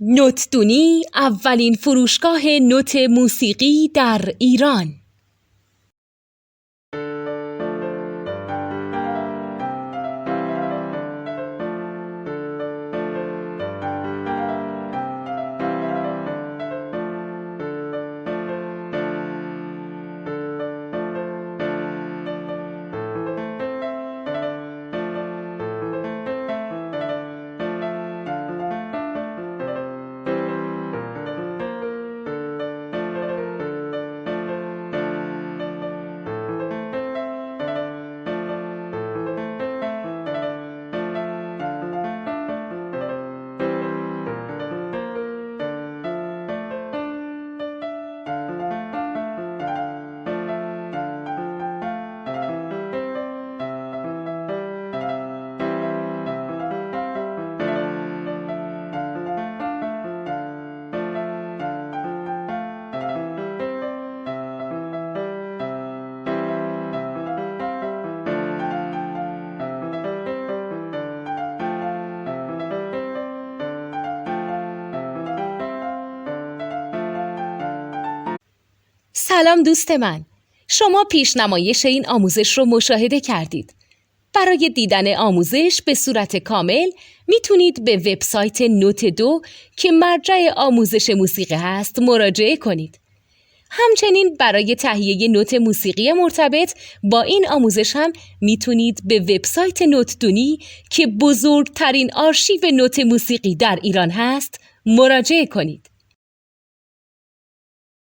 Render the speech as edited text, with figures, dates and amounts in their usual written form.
نوتدونی اولین فروشگاه نوت موسیقی در ایران. سلام دوست من، شما پیشنمایش این آموزش رو مشاهده کردید. برای دیدن آموزش به صورت کامل میتونید به وبسایت نوت2 که مرجع آموزش موسیقی هست مراجعه کنید. همچنین برای تهیه نوت موسیقی مرتبط با این آموزش هم میتونید به وبسایت نوتدونی که بزرگترین آرشیو نوت موسیقی در ایران هست مراجعه کنید.